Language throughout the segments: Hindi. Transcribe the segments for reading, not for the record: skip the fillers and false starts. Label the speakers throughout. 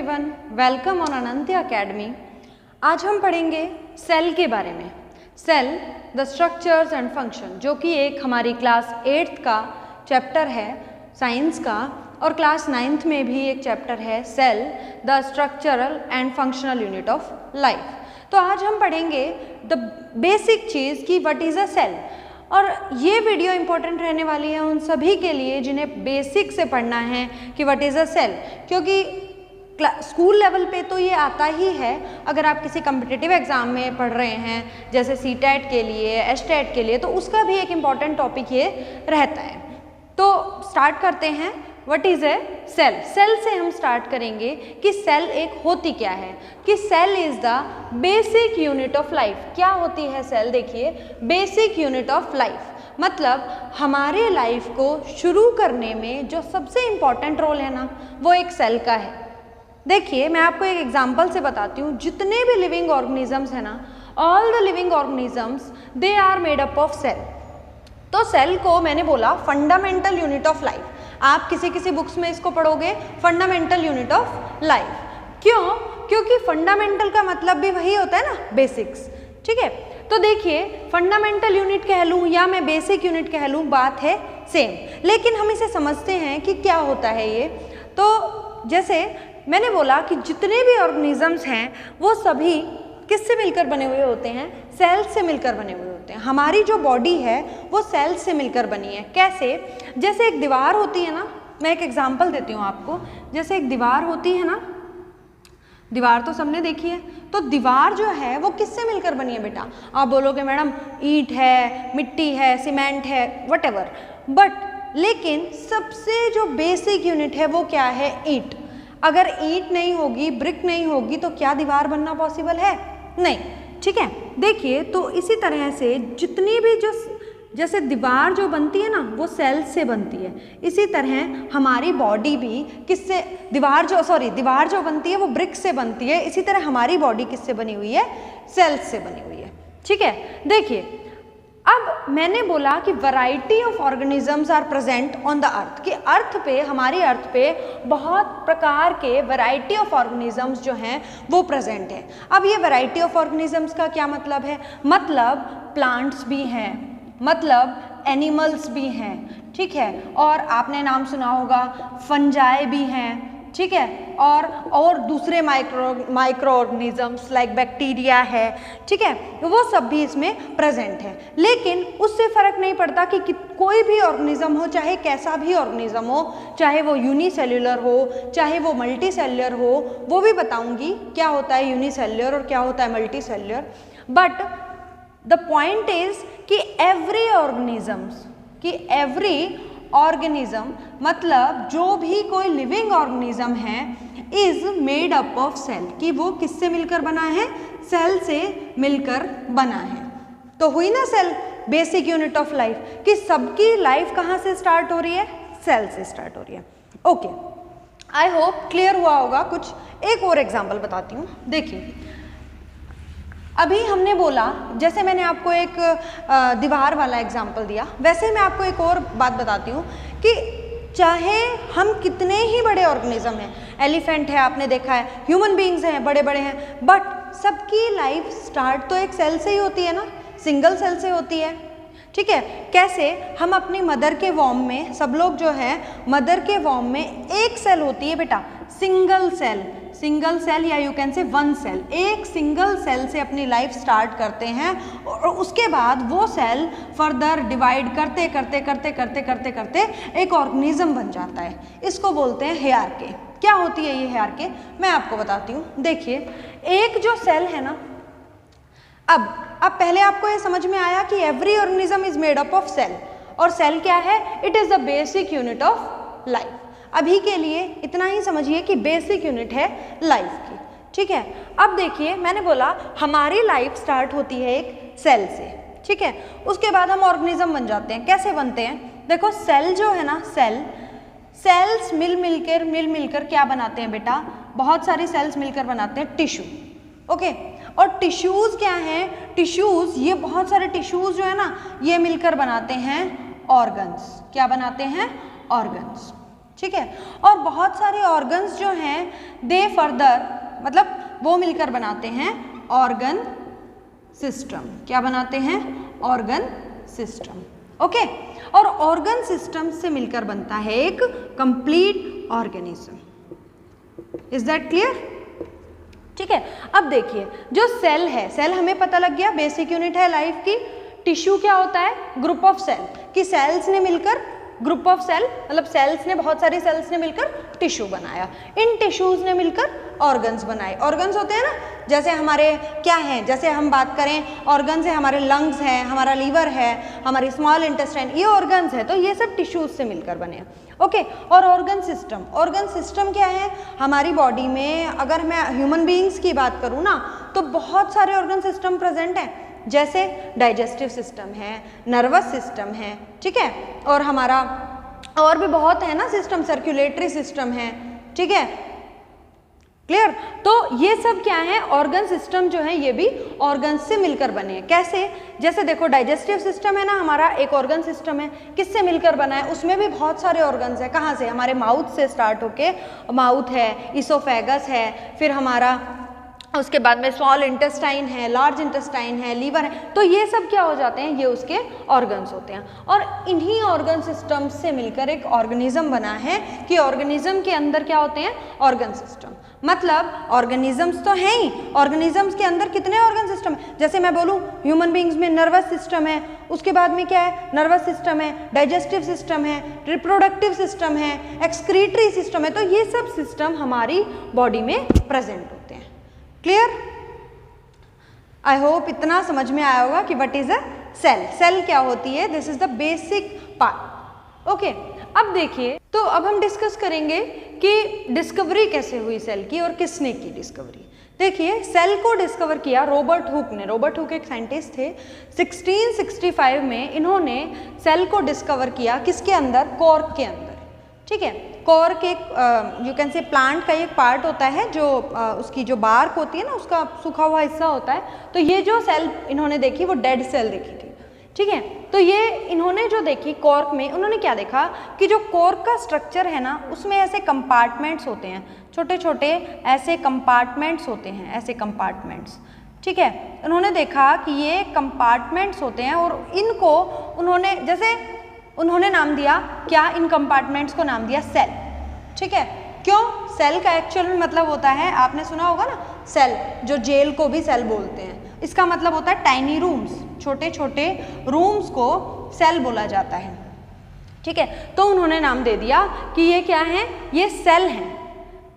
Speaker 1: Everyone, welcome on Anantya academy. आज हम पढ़ेंगे सेल के बारे में। Cell the structures and function, जो कि एक हमारी क्लास 8th का चैप्टर है साइंस का, और क्लास 9th में भी एक चैप्टर है cell the structural and functional unit of life. तो आज हम पढ़ेंगे द बेसिक चीज़ कि व्हाट इज़ अ सेल। और ये वीडियो इंपॉर्टेंट रहने वाली है उन सभी के लिए जिन्हें बेसिक से पढ़ना है कि व्हाट इज़ अ सेल, क्योंकि स्कूल लेवल पे तो ये आता ही है। अगर आप किसी कम्पिटिटिव एग्ज़ाम में पढ़ रहे हैं जैसे सीटेट के लिए, एचटेट के लिए, तो उसका भी एक इम्पॉर्टेंट टॉपिक ये रहता है। तो स्टार्ट करते हैं। What is a cell. Cell से हम स्टार्ट करेंगे कि सेल एक होती क्या है, कि cell is the basic unit of life. क्या होती है सेल? देखिए, बेसिक यूनिट ऑफ लाइफ मतलब हमारे लाइफ को शुरू करने में जो सबसे इम्पॉर्टेंट रोल है ना, वो एक सेल का है। देखिए, मैं आपको एक एग्जांपल से बताती हूँ। जितने भी लिविंग ऑर्गेनिजम्स हैं ना, all the living organisms they are made up of cell. तो सेल को मैंने बोला फंडामेंटल यूनिट ऑफ लाइफ। आप किसी बुक्स में इसको पढ़ोगे, फंडामेंटल यूनिट ऑफ लाइफ। क्यों? क्योंकि फंडामेंटल का मतलब भी वही होता है ना, बेसिक्स। ठीक है, तो देखिए, फंडामेंटल यूनिट कह लूँ या मैं बेसिक यूनिट कह लूँ, बात है सेम, लेकिन हम इसे समझते हैं कि क्या होता है ये। तो जैसे मैंने बोला कि जितने भी ऑर्गेनिजम्स हैं वो सभी किससे मिलकर बने हुए होते हैं? सेल से मिलकर बने हुए होते हैं। हमारी जो बॉडी है वो सेल से मिलकर बनी है। कैसे? जैसे एक दीवार होती है ना, मैं एक एग्जांपल देती हूँ आपको। जैसे एक दीवार होती है ना, दीवार तो सबने देखी है। तो दीवार जो है वो किससे मिलकर बनी है बेटा? आप बोलोगे मैडम ईंट है, मिट्टी है, सीमेंट है, व्हाटएवर, बट लेकिन सबसे जो बेसिक यूनिट है वो क्या है? ईंट। अगर ईंट नहीं होगी, ब्रिक नहीं होगी, तो क्या दीवार बनना पॉसिबल है? नहीं। ठीक है, देखिए, तो इसी तरह से जितनी भी जो जैसे दीवार जो बनती है ना, वो सेल से बनती है। इसी तरह हमारी बॉडी भी किससे, दीवार जो बनती है वो ब्रिक से बनती है। इसी तरह हमारी बॉडी किससे बनी हुई है? सेल्स से बनी हुई है। ठीक है, देखिए, अब मैंने बोला कि variety of organisms are present on the earth, कि अर्थ पे, हमारी अर्थ पे बहुत प्रकार के वैरायटी ऑफ ऑर्गेनिजम्स जो हैं वो प्रेजेंट हैं। अब ये वैरायटी ऑफ ऑर्गेनिजम्स का क्या मतलब है? मतलब प्लांट्स भी हैं, मतलब एनिमल्स भी हैं, ठीक है, और आपने नाम सुना होगा फंजाई भी हैं, ठीक है, और दूसरे माइक्रो ऑर्गेनिजम्स लाइक बैक्टीरिया है, ठीक है, वो सब भी इसमें प्रेजेंट है। लेकिन उससे फ़र्क नहीं पड़ता कि कोई भी ऑर्गेनिज्म हो, चाहे कैसा भी ऑर्गेनिज्म हो, चाहे वो यूनिसेल्युलर हो, चाहे वो मल्टी सेल्युलर हो, वो भी बताऊंगी क्या होता है यूनिसेल्युलर और क्या होता है multi cellular. But the point is कि एवरी ऑर्गेनिज्म मतलब जो भी कोई लिविंग ऑर्गेनिज्म है is made up of cell, कि वो किससे मिलकर बना है? सेल से मिलकर बना है। तो हुई ना cell basic unit of life, कि सबकी लाइफ कहाँ से स्टार्ट हो रही है? सेल से स्टार्ट हो रही है। ओके, आई होप क्लियर हुआ होगा कुछ। एक और एग्जाम्पल बताती हूँ। देखिए, अभी हमने बोला, जैसे मैंने आपको एक दीवार वाला एग्जाम्पल दिया, वैसे मैं आपको एक और बात बताती हूँ कि चाहे हम कितने ही बड़े ऑर्गेनिज्म हैं, एलिफेंट है आपने देखा है, ह्यूमन बीइंग्स हैं, बड़े बड़े हैं, बट सबकी लाइफ स्टार्ट तो एक सेल से ही होती है ना, सिंगल सेल से होती है। ठीक है, कैसे? हम अपनी मदर के वॉर्म में, सब लोग जो है मदर के वॉर्म में एक सेल होती है बेटा, सिंगल सेल या you can say one cell. एक सिंगल सेल से अपनी लाइफ स्टार्ट करते हैं और उसके बाद वो सेल फर्दर डिवाइड करते करते एक ऑर्गेनिज्म बन जाता है। इसको बोलते हैं हेयरके। क्या होती है ये हेयरके? मैं आपको बताती हूँ। देखिए, एक जो सेल है ना, अब पहले आपको ये समझ में आया कि every organism is made up of cell, और सेल क्या है? It is the basic unit of life. अभी के लिए इतना ही समझिए कि बेसिक यूनिट है लाइफ की। ठीक है, अब देखिए, मैंने बोला हमारी लाइफ स्टार्ट होती है एक सेल से, ठीक है, उसके बाद हम ऑर्गेनिज्म बन जाते हैं। कैसे बनते हैं? देखो, सेल जो है ना, सेल्स मिल मिलकर क्या बनाते हैं बेटा? बहुत सारी सेल्स मिलकर बनाते हैं टिश्यू। ओके, और टिश्यूज़ क्या हैं? टिश्यूज़, ये बहुत सारे टिश्यूज़ जो है ना, ये मिलकर बनाते हैं ऑर्गन्स। क्या बनाते हैं? ऑर्गन्स। ठीक है। और बहुत सारे ऑर्गन्स जो हैं दे फर्दर मतलब वो मिलकर बनाते हैं ऑर्गन सिस्टम। क्या बनाते हैं? Organ system. ओके। और ऑर्गन सिस्टम से मिलकर बनता है एक complete organism. Is that clear? ठीक है। अब देखिए जो सेल है, सेल हमें पता लग गया बेसिक यूनिट है लाइफ की। टिश्यू क्या होता है? ग्रुप ऑफ सेल, कि सेल्स ने मिलकर ग्रुप ऑफ सेल मतलब सेल्स ने बहुत सारी सेल्स ने मिलकर टिश्यू बनाया, इन टिश्यूज ने मिलकर ऑर्गन्स बनाए। ऑर्गन्स होते हैं ना, जैसे हमारे क्या हैं, जैसे हम बात करें ऑर्गन्स है, हमारे लंग्स हैं, हमारा लीवर है, हमारी स्मॉल इंटेस्टाइन, ये ऑर्गन्स है। तो ये सब टिश्यूज से मिलकर बने। ओके। और ऑर्गन सिस्टम, ऑर्गन सिस्टम क्या है? हमारी बॉडी में अगर मैं ह्यूमन बीइंग्स की बात करूँ ना तो बहुत सारे ऑर्गन सिस्टम प्रेजेंट हैं, जैसे डाइजेस्टिव सिस्टम है, नर्वस सिस्टम है, ठीक है, और हमारा और भी बहुत है ना सिस्टम, सर्कुलेटरी सिस्टम है, ठीक है, क्लियर। तो ये सब क्या है? ऑर्गन सिस्टम जो है ये भी ऑर्गन से मिलकर बने हैं। कैसे? जैसे देखो डाइजेस्टिव सिस्टम है ना हमारा, एक ऑर्गन सिस्टम है, किससे मिलकर बना है? उसमें भी बहुत सारे ऑर्गन्स हैं। कहाँ से? हमारे माउथ से स्टार्ट होके, माउथ है, इसोफेगस है, फिर हमारा उसके बाद में स्मॉल इंटेस्टाइन है, लार्ज इंटेस्टाइन है, लीवर है। तो ये सब क्या हो जाते हैं? ये उसके ऑर्गन्स होते हैं। और इन्हीं ऑर्गन सिस्टम से मिलकर एक ऑर्गेनिज्म बना है कि ऑर्गेनिज्म के अंदर क्या होते हैं? Organ system. मतलब ऑर्गेनिजम्स तो हैं ही, ऑर्गेनिजम्स के अंदर कितने ऑर्गन सिस्टम है? जैसे मैं बोलूँ ह्यूमन बींग्स में नर्वस सिस्टम है, उसके बाद में क्या है? नर्वस सिस्टम है, डाइजेस्टिव सिस्टम है, रिप्रोडक्टिव सिस्टम है, एक्सक्रीटरी सिस्टम है। तो ये सब सिस्टम हमारी बॉडी में प्रेजेंट होते हैं। क्लियर? आई होप इतना समझ में आया होगा कि what is a cell. Cell क्या होती है? This is the basic part. Okay. अब देखिए, तो अब हम डिस्कस करेंगे कि डिस्कवरी कैसे हुई सेल की और किसने की डिस्कवरी। देखिए सेल को डिस्कवर किया रॉबर्ट हुक ने। रॉबर्ट हुक एक साइंटिस्ट थे। 1665 में इन्होंने सेल को डिस्कवर किया। किसके अंदर? कॉर्क के अंदर, ठीक है। कॉर्क एक यू कैन से प्लांट का एक पार्ट होता है जो उसकी जो बार्क होती है ना, उसका सूखा हुआ हिस्सा होता है। तो ये जो सेल इन्होंने देखी वो डेड सेल देखी थी, ठीक है। तो ये इन्होंने जो देखी कॉर्क में, उन्होंने क्या देखा कि जो कॉर्क का स्ट्रक्चर है ना उसमें ऐसे कंपार्टमेंट्स होते हैं, छोटे छोटे ऐसे कंपार्टमेंट्स होते हैं, ऐसे कंपार्टमेंट्स, ठीक है। उन्होंने देखा कि ये कंपार्टमेंट्स होते हैं और इनको उन्होंने नाम दिया क्या? इन कंपार्टमेंट्स को नाम दिया सेल, ठीक है। क्यों? सेल का एक्चुअल में मतलब होता है, आपने सुना होगा ना सेल, जो जेल को भी सेल बोलते हैं, इसका मतलब होता है टाइनी रूम्स, छोटे छोटे रूम्स को सेल बोला जाता है, ठीक है। तो उन्होंने नाम दे दिया कि ये क्या है? ये सेल हैं,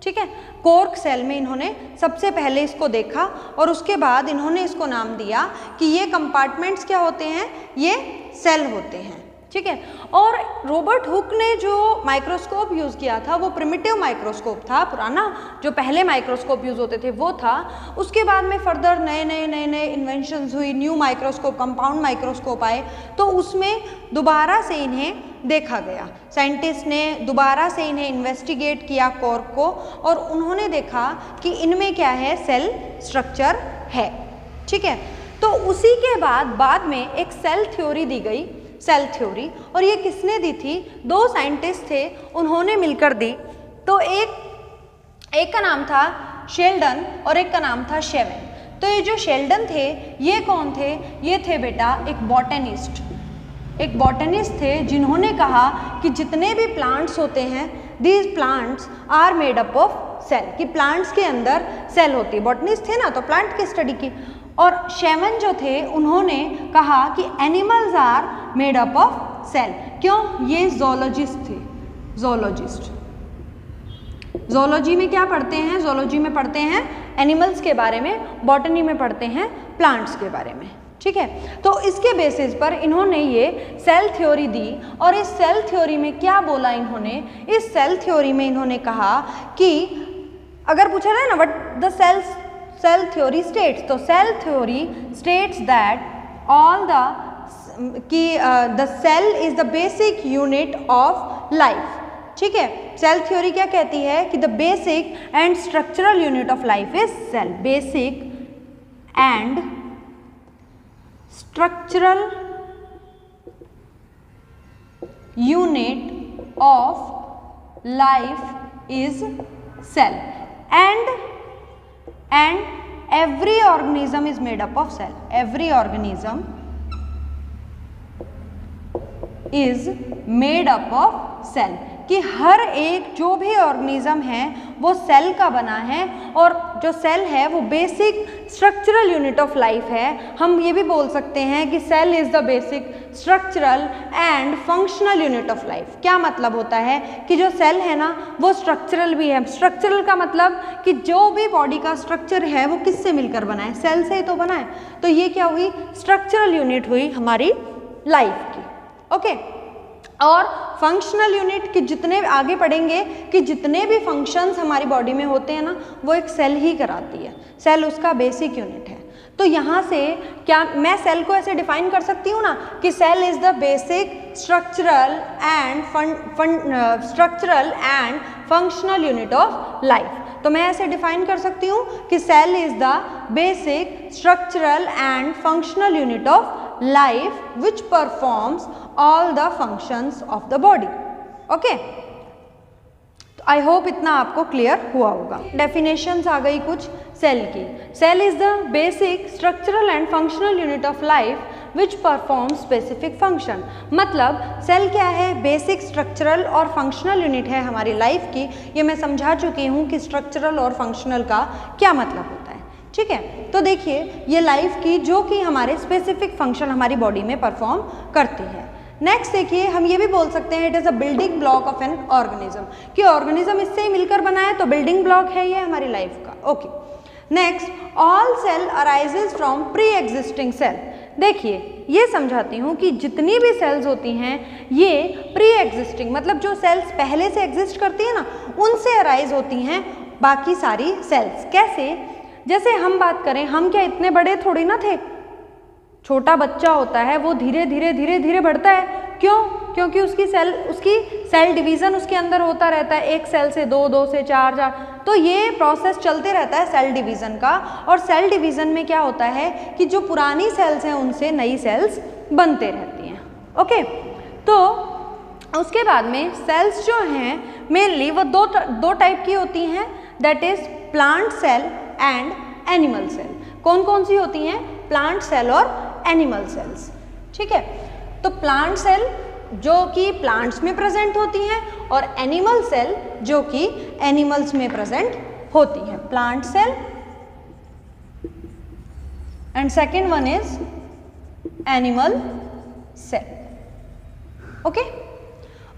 Speaker 1: ठीक है। कॉर्क सेल में इन्होंने सबसे पहले इसको देखा और उसके बाद इन्होंने इसको नाम दिया कि ये कंपार्टमेंट्स क्या होते हैं? ये सेल होते हैं, ठीक है। और रॉबर्ट हुक ने जो माइक्रोस्कोप यूज़ किया था वो प्रिमिटिव माइक्रोस्कोप था, पुराना जो पहले माइक्रोस्कोप यूज़ होते थे वो था। उसके बाद में फर्दर नए नए इन्वेंशंस हुई, न्यू माइक्रोस्कोप, कंपाउंड माइक्रोस्कोप आए, तो उसमें दोबारा से इन्हें देखा गया। साइंटिस्ट ने दोबारा से इन्हें इन्वेस्टिगेट किया कॉर्क को, और उन्होंने देखा कि इनमें क्या है? सेल स्ट्रक्चर है, ठीक है। तो उसी के बाद में एक सेल थ्योरी दी गई, सेल थ्योरी। और ये किसने दी थी? दो साइंटिस्ट थे, उन्होंने मिलकर दी। तो एक का नाम था शेल्डन और एक का नाम था शेवन। तो ये जो शेल्डन थे ये कौन थे? ये थे बेटा एक बॉटनिस्ट थे, जिन्होंने कहा कि जितने भी प्लांट्स होते हैं, these plants are made up of cell, कि प्लांट्स के अंदर सेल होती है। बॉटनिस्ट थे ना, तो प्लांट की स्टडी की। और शेवन जो थे उन्होंने कहा कि animals are made up of cell. क्यों? ये जोलॉजिस्ट थे, जोलॉजी में क्या पढ़ते हैं? जोलॉजी में पढ़ते हैं एनिमल्स के बारे में, बॉटनी में पढ़ते हैं प्लांट्स के बारे में, ठीक है। तो इसके बेसिस पर इन्होंने ये सेल थ्योरी दी। और इस सेल थ्योरी में क्या बोला इन्होंने? इस सेल थ्योरी में इन्होंने कहा कि अगर पूछा जाए ना what the cell theory states, तो cell theory states that the cell is the basic unit of life, ठीक है। सेल थ्योरी क्या कहती है कि the basic and structural unit of life is cell. Basic and structural unit of life is cell and every organism is made up of cell. Every organism is made up of cell, कि हर एक जो भी ऑर्गेनिज्म है वो सेल का बना है, और जो सेल है वो basic structural unit of life है। हम ये भी बोल सकते हैं कि cell is the basic structural and functional unit of life. क्या मतलब होता है कि जो सेल है ना वो स्ट्रक्चरल भी है। स्ट्रक्चरल का मतलब कि जो भी बॉडी का स्ट्रक्चर है वो किससे मिलकर बना है, सेल से ही तो बना है। तो ये क्या हुई, स्ट्रक्चरल यूनिट हुई हमारी लाइफ की। ओके, और फंक्शनल यूनिट कि जितने आगे पढ़ेंगे कि जितने भी फंक्शंस हमारी बॉडी में होते हैं ना वो एक सेल ही कराती है, सेल उसका बेसिक यूनिट है। तो यहाँ से क्या मैं सेल को ऐसे डिफाइन कर सकती हूँ ना कि cell is the basic structural and functional unit of life. तो मैं ऐसे डिफाइन कर सकती हूँ कि cell is the basic structural and functional unit of life which performs all the functions of the body. Okay, तो आई होप इतना आपको क्लियर हुआ होगा। डेफिनेशंस आ गई कुछ सेल की। Cell is the basic structural and functional unit of life which perform specific function. मतलब सेल क्या है, बेसिक स्ट्रक्चरल और फंक्शनल यूनिट है हमारी लाइफ की। ये मैं समझा चुकी हूँ कि स्ट्रक्चरल और फंक्शनल का क्या मतलब होता है। ठीक है, तो देखिए ये लाइफ की जो कि हमारे स्पेसिफिक फंक्शन हमारी बॉडी में परफॉर्म करती है। नेक्स्ट देखिए, हम ये भी बोल सकते हैं it is a building block of an organism, कि ऑर्गेनिज्म इससे ही मिलकर बना है तो बिल्डिंग ब्लॉक है ये हमारी लाइफ का। Okay, next, all cell arises from pre existing cell. देखिए ये समझाती हूँ कि जितनी भी सेल्स होती हैं ये प्री एग्जिस्टिंग, मतलब जो सेल्स पहले से एग्जिस्ट करती है ना उनसे अराइज होती हैं बाकी सारी सेल्स। कैसे, जैसे हम बात करें, हम क्या इतने बड़े थोड़ी ना थे, छोटा बच्चा होता है वो धीरे धीरे बढ़ता है। क्यों? क्योंकि उसकी सेल डिवीज़न उसके अंदर होता रहता है, एक सेल से दो, दो से चार, तो ये प्रोसेस चलते रहता है सेल डिवीज़न का। और सेल डिवीज़न में क्या होता है कि जो पुरानी सेल्स हैं उनसे नई सेल्स बनते रहती हैं। ओके, तो उसके बाद में सेल्स जो हैं मेनली वो दो टाइप की होती हैं, that is plant cell and animal cell. कौन कौन सी होती हैं? प्लांट सेल और एनिमल सेल्स। ठीक है, तो प्लांट सेल जो कि प्लांट्स में प्रेजेंट होती हैं और एनिमल सेल जो कि एनिमल्स में प्रेजेंट होती हैं। Plant cell and second one is animal cell. Okay,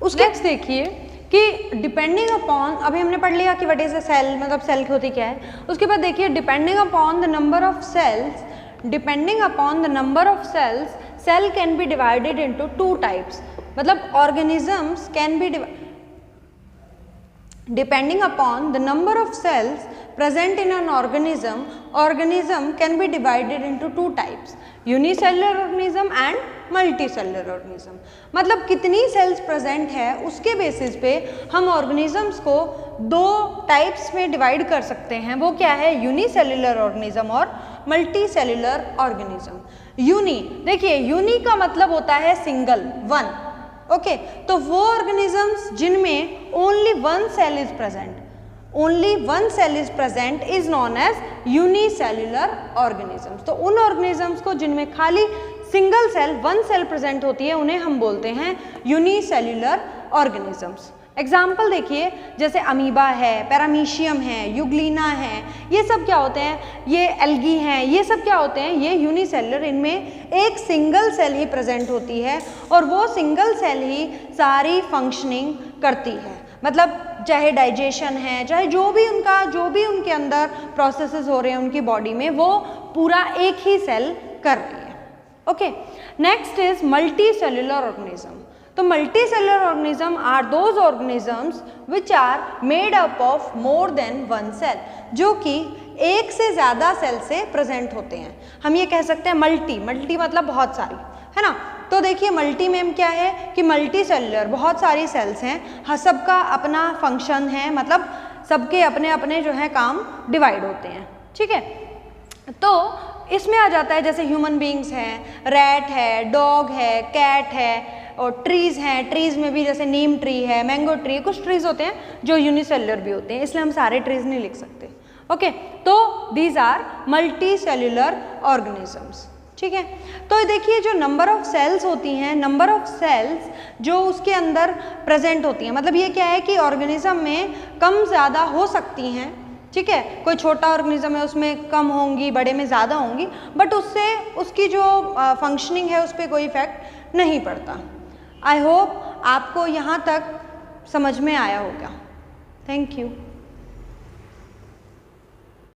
Speaker 1: उसके नेक्स्ट देखिए कि डिपेंडिंग अपॉन, अभी हमने पढ़ लिया कि व्हाट इज अ सेल, मतलब सेल होती क्या है। उसके बाद देखिए depending upon the number of cells, cell can be divided into two types. मतलब organisms can be depending upon the number of cells present in an organism can be divided into two types, unicellular organism and multicellular organism। मतलब कितनी सेल्स प्रेजेंट है उसके बेसिस पे हम ऑर्गेनिजम्स को दो टाइप्स में डिवाइड कर सकते हैं। वो क्या है? यूनिसेल्युलर ऑर्गेनिज्म और मल्टीसेल्युलर ऑर्गेनिज्म। यूनी, देखिए यूनी का मतलब होता है सिंगल, वन। ओके, तो वो ऑर्गेनिजम्स जिनमें only one cell is present, only one cell is present is known as unicellular organisms। तो उन organisms को जिनमें खाली single cell, one cell present होती है उन्हें हम बोलते हैं यूनिसेल्युलर ऑर्गेनिजम्स। एग्जाम्पल देखिए, जैसे अमीबा है, पैरामीशियम है, यूग्लिना है, ये सब क्या होते हैं? ये एल्गी हैं, ये सब क्या होते हैं? ये यूनिसेल्युलर, इनमें एक सिंगल सेल ही प्रेजेंट होती है और वो सिंगल सेल ही सारी फंक्शनिंग करती है। मतलब चाहे डाइजेशन है, चाहे जो भी उनके अंदर प्रोसेसेस हो रहे हैं उनकी बॉडी में, वो पूरा एक ही सेल कर रही है। Okay, next is multi cellular organism. तो multi cellular organism are those organisms which are made up of more than one cell, जो कि एक से ज़्यादा सेल से प्रेजेंट होते हैं। हम ये कह सकते हैं मल्टी मतलब बहुत सारी, है ना। तो देखिए मल्टी में क्या है कि मल्टी सेल्युलर, बहुत सारी सेल्स हैं, हाँ सबका अपना फंक्शन है, मतलब सबके अपने अपने जो है काम डिवाइड होते हैं। ठीक है, तो इसमें आ जाता है जैसे ह्यूमन बींग्स हैं, रैट है, डॉग है, कैट है, और ट्रीज़ हैं, ट्रीज़ में भी जैसे नीम ट्री है, मैंगो ट्री, कुछ ट्रीज़ होते हैं जो यूनिसेल्युलर भी होते हैं, इसलिए हम सारे ट्रीज़ नहीं लिख सकते। ओके, तो these are multi cellular organisms. ठीक है, तो देखिए जो नंबर ऑफ सेल्स होती हैं, नंबर ऑफ सेल्स जो उसके अंदर प्रेजेंट होती हैं, मतलब ये क्या है कि ऑर्गेनिज्म में कम ज़्यादा हो सकती हैं। ठीक है, कोई छोटा ऑर्गेनिज्म है उसमें कम होंगी, बड़े में ज़्यादा होंगी, बट उससे उसकी जो फंक्शनिंग है उस पर कोई इफेक्ट नहीं पड़ता। आई होप आपको यहाँ तक समझ में आया होगा। Thank you.